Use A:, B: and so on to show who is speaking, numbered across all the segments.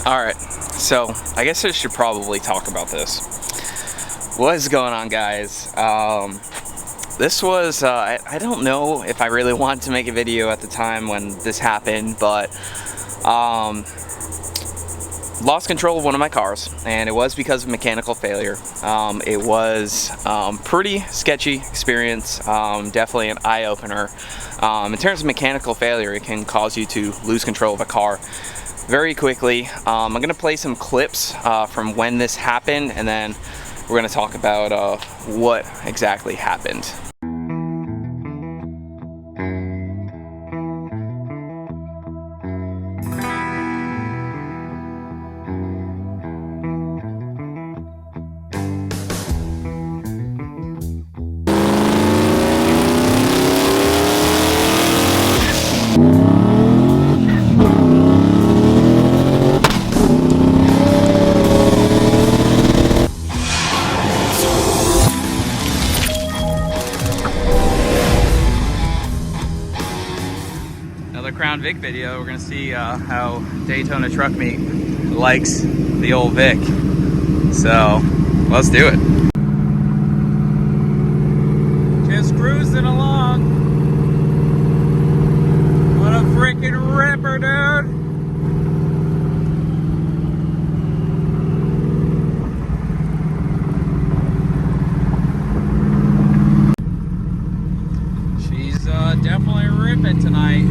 A: Alright, so I guess I should probably talk about this. What is going on, guys? This was, I don't know if I really wanted to make a video at the time when this happened, but lost control of one of my cars, and it was because of mechanical failure. It was pretty sketchy experience, definitely an eye-opener. In terms of mechanical failure, it can cause you to lose control of a car very quickly. I'm gonna play some clips from when this happened, and then we're gonna talk about what exactly happened. Crown Vic video. We're gonna see how Daytona Truck Meet likes the old Vic. So let's do it. Just cruising along. What a freaking ripper, dude! She's definitely ripping tonight.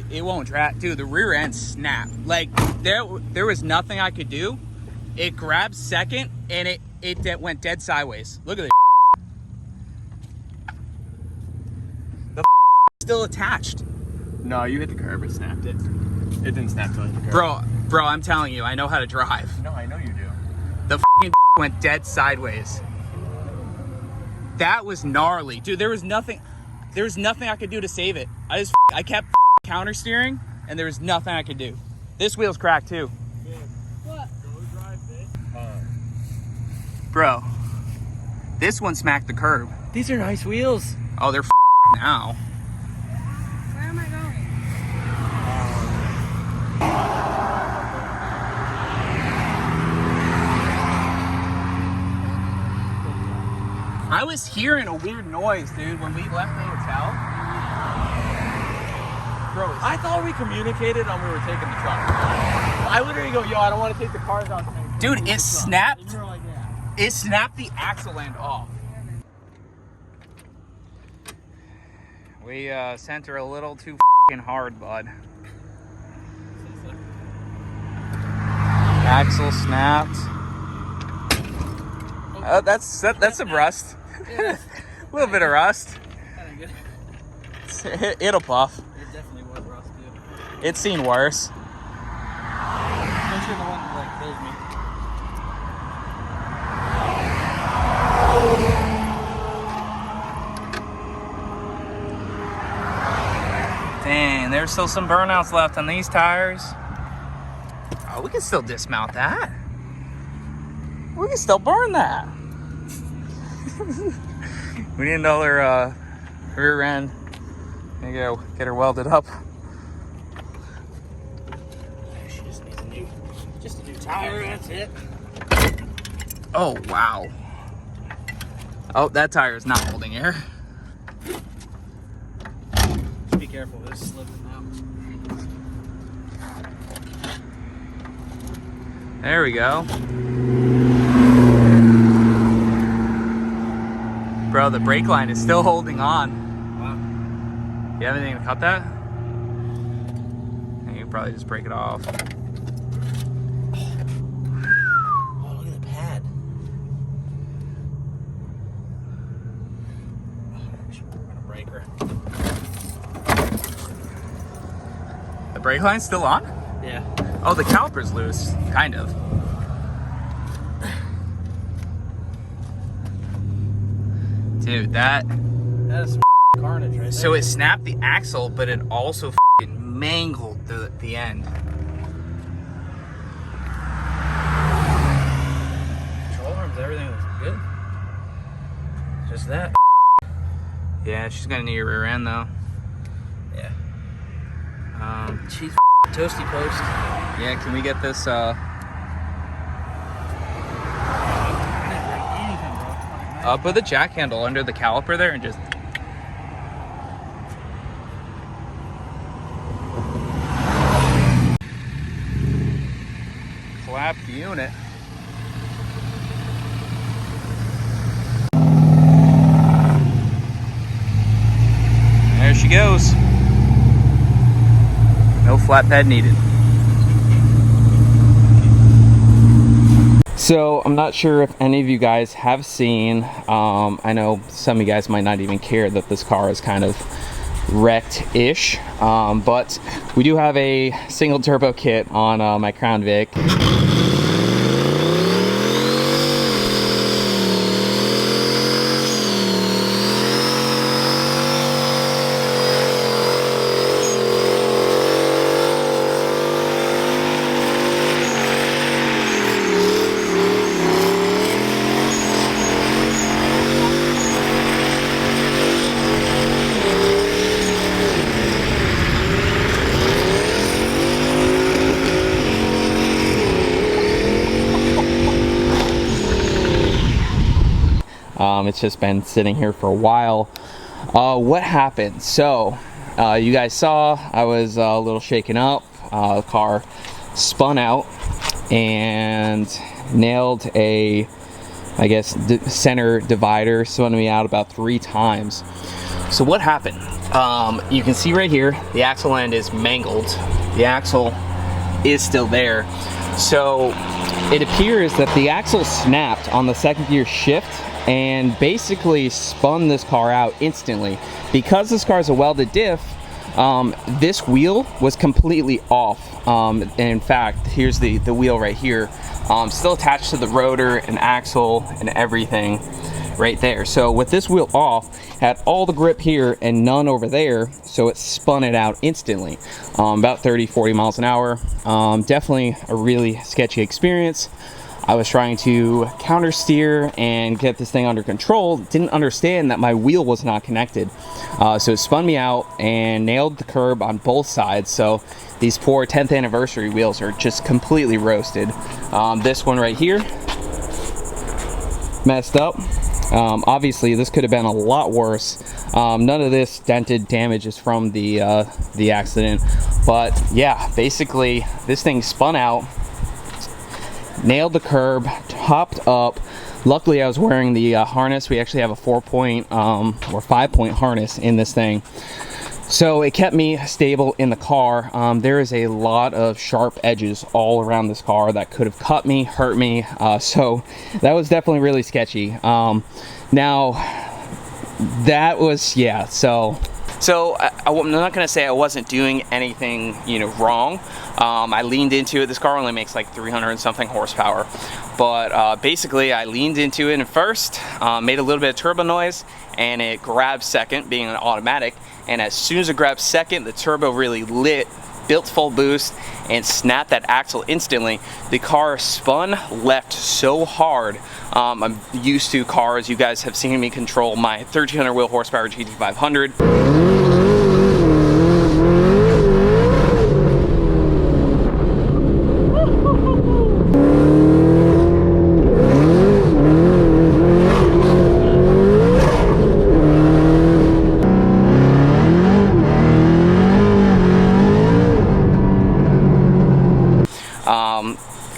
B: It won't drag, dude. The rear end snapped. Like there was nothing I could do. It grabbed second and it went dead sideways. Look at it. The still attached.
C: No, you hit the curb. It snapped it. It didn't snap till it hit the
B: Bro,
C: curb.
B: I'm telling you, I know how to drive.
C: No, I know you do.
B: The went dead sideways. That was gnarly, dude. There was nothing I could do to save it. I kept counter steering, and there was nothing I could do. This wheel's cracked too.
C: What? Go drive this.
B: Bro, this one smacked the curb.
C: These are nice wheels.
B: Oh, they're now.
D: Where am I going?
B: I was hearing a weird noise, dude, when we left the hotel.
C: Bro, I thought we communicated on we were taking the truck. I literally go, yo, I don't want to take the cars out today.
B: Dude, it snapped.
C: And you were like, yeah.
B: It snapped the axle end off. We sent her a little too hard, bud. Axle snapped. That's some rust. Yeah. A little bit of rust. It'll puff.
C: It definitely was rust, dude.
B: It's seen worse.
C: Don't you the one that like killed me?
B: Dang, there's still some burnouts left on these tires. Oh, we can still dismount that. We can still burn that. We need another rear end. Gonna go get her welded up.
C: She just needs a new tire, that's it.
B: Oh, wow. Oh, that tire is not holding air.
C: Be careful, it's slipping now.
B: There we go. Bro, the brake line is still holding on.
C: Wow.
B: You have anything to cut that? You can probably just break it off.
C: Oh, look at the pad. We're gonna break her.
B: The brake line's still on?
C: Yeah.
B: Oh, the caliper's loose, kind of. Dude, that
C: is some car. carnage right
B: So
C: there.
B: it snapped the axle, but it also mangled the end.
C: Control arms, everything looks good. Just that.
B: Yeah, she's gonna need a rear end though.
C: Yeah.
B: She's
C: Toasty post.
B: yeah. Can we get this? Put the jack handle under the caliper there and just. Clap the unit. There she goes. No flat bed needed. So I'm not sure if any of you guys have seen, I know some of you guys might not even care that this car is kind of wrecked-ish, but we do have a single turbo kit on my Crown Vic. It's just been sitting here for a while. What happened? So you guys saw I was a little shaken up. The car spun out and nailed a, I guess, center divider, spun me out about 3 times. So what happened? You can see right here the axle end is mangled. The axle is still there. So it appears that the axle snapped on the second gear shift and basically spun this car out instantly. Because this car is a welded diff, this wheel was completely off. And in fact, here's the wheel right here, still attached to the rotor and axle and everything right there. So with this wheel off, had all the grip here and none over there, so it spun it out instantly, about 30-40 miles an hour. Definitely a really sketchy experience. I was trying to counter steer and get this thing under control. Didn't understand that my wheel was not connected. So it spun me out and nailed the curb on both sides. So these poor 10th anniversary wheels are just completely roasted. This one right here, messed up. Obviously this could have been a lot worse. None of this dented damages from the accident. But yeah, basically this thing spun out, nailed the curb, hopped up. Luckily I was wearing the harness. We actually have a 4-point or 5-point harness in this thing, so it kept me stable in the car. There is a lot of sharp edges all around this car that could have cut me, hurt me, so that was definitely really sketchy. Now that was, yeah, so I'm not gonna say I wasn't doing anything, you know, wrong. I leaned into it. This car only makes like 300 and something horsepower, but basically I leaned into it and first made a little bit of turbo noise, and it grabbed second, being an automatic, and as soon as it grabbed second, the turbo really lit, built full boost, and snapped that axle instantly. The car spun left so hard. I'm used to cars, you guys have seen me control my 1300 wheel horsepower GT500.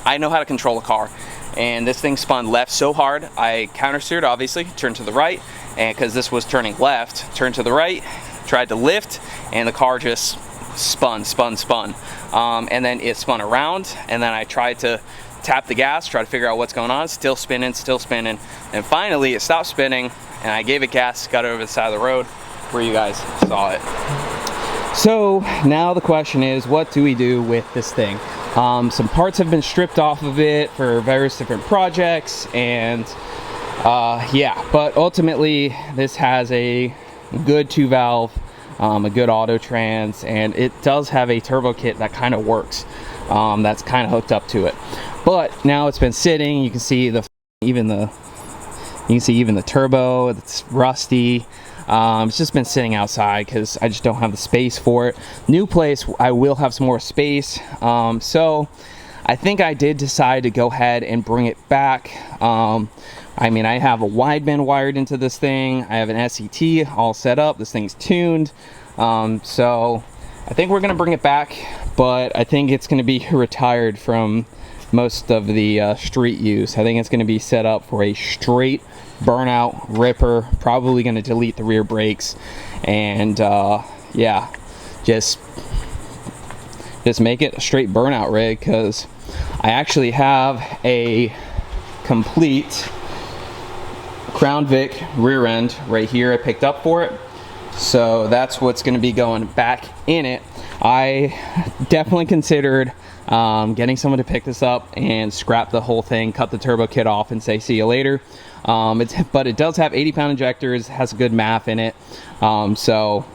B: I know how to control a car, and this thing spun left so hard, I counter-steered, obviously, turned to the right, and because this was turning left, turned to the right, tried to lift, and the car just spun, and then it spun around, and then I tried to tap the gas, try to figure out what's going on, still spinning, and finally it stopped spinning, and I gave it gas, got over the side of the road where you guys saw it. So now the question is, what do we do with this thing? Some parts have been stripped off of it for various different projects, and yeah, but ultimately this has a
A: good 2-valve, a good auto trans, and it does have a turbo kit that kind of works. That's kind of hooked up to it. But now it's been sitting. You can see even the turbo. It's rusty. It's just been sitting outside because I just don't have the space for it. New place, I will have some more space. So I think I did decide to go ahead and bring it back. I mean, I have a wideband wired into this thing. I have an SET all set up. This thing's tuned. So I think we're gonna bring it back, but I think it's gonna be retired from most of the street use. I think it's gonna be set up for a straight burnout ripper. Probably gonna delete the rear brakes, and yeah, just make it a straight burnout rig, because I actually have a complete Crown Vic rear end right here I picked up for it. So that's what's going to be going back in it. I definitely considered getting someone to pick this up and scrap the whole thing, cut the turbo kit off, and say see you later. But it does have 80-pound injectors, has a good MAF in it. So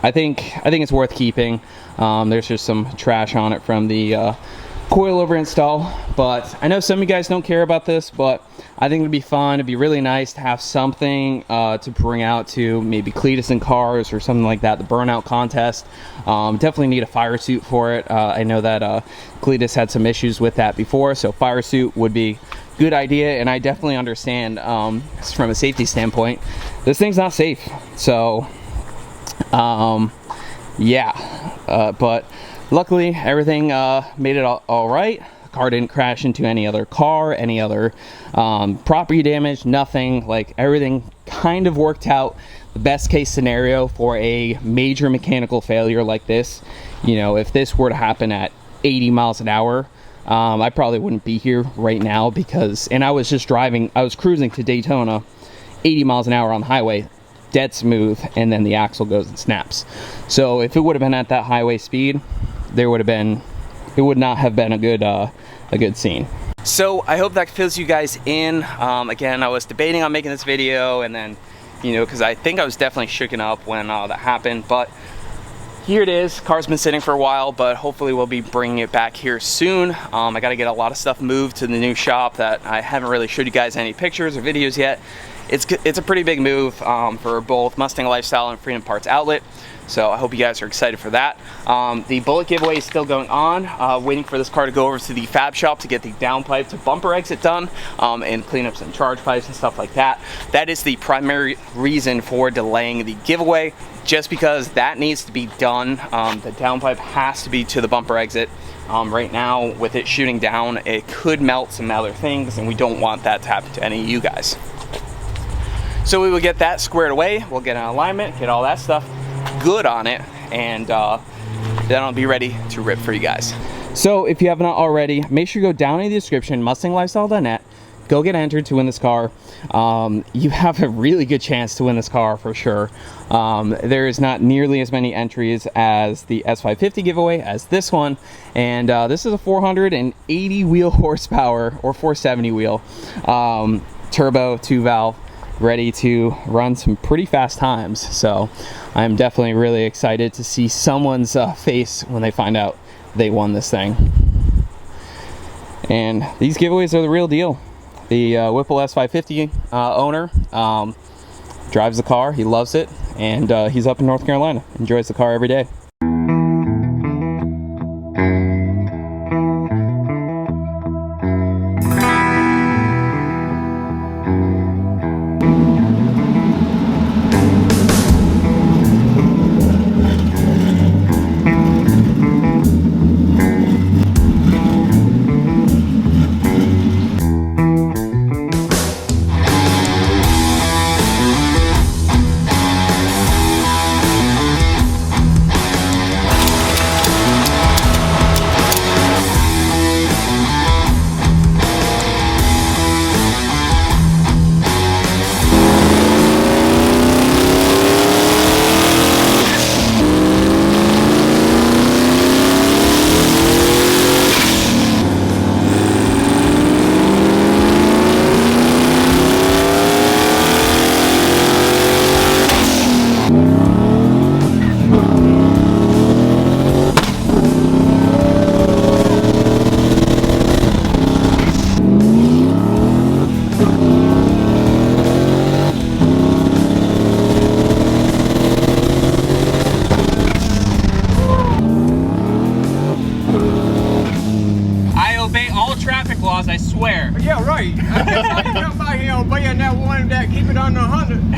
A: I think it's worth keeping. There's just some trash on it from the coilover install, but I know some of you guys don't care about this, but I think it'd be fun. It'd be really nice to have something to bring out to maybe Cletus and Cars or something like that, the burnout contest. Definitely need a fire suit for it. I know that Cletus had some issues with that before, so fire suit would be a good idea, and I definitely understand from a safety standpoint, this thing's not safe. So yeah, but luckily everything made it all right. The car didn't crash into any other car, any other property damage, nothing. Like, everything kind of worked out. The best case scenario for a major mechanical failure like this, you know, if this were to happen at 80 miles an hour, I probably wouldn't be here right now, because, and I was cruising to Daytona 80 miles an hour on the highway, dead smooth, and then the axle goes and snaps. So if it would have been at that highway speed, it would not have been a good scene. So I hope that fills you guys in. Again, I was debating on making this video, and then, you know, because I think I was definitely shooken up when that happened, but here it is. Car's been sitting for a while, but hopefully we'll be bringing it back here soon. I got to get a lot of stuff moved to the new shop that I haven't really showed you guys any pictures or videos yet. It's a pretty big move for both Mustang Lifestyle and Freedom Parts Outlet. So I hope you guys are excited for that. The bullet giveaway is still going on. Waiting for this car to go over to the fab shop to get the downpipe to bumper exit done, and clean up some charge pipes and stuff like that. That is the primary reason for delaying the giveaway, just because that needs to be done. The downpipe has to be to the bumper exit. Right now, with it shooting down, it could melt some other things, and we don't want that to happen to any of you guys. So we will get that squared away. We'll get an alignment, get all that stuff good on it, and then I'll be ready to rip for you guys. So if you have not already, make sure you go down in the description, mustanglifestyle.net, go get entered to win this car. You have a really good chance to win this car for sure. There is not nearly as many entries as the S550 giveaway as this one, and this is a 480 wheel horsepower, or 470 wheel, turbo 2-valve, ready to run some pretty fast times. So I'm definitely really excited to see someone's face when they find out they won this thing. And these giveaways are the real deal. The Whipple S550 owner drives the car, he loves it, and he's up in North Carolina, enjoys the car every day.
B: obey all traffic laws, I swear.
E: Yeah, right. I guess how you come by here obeying that one that keep it under 100.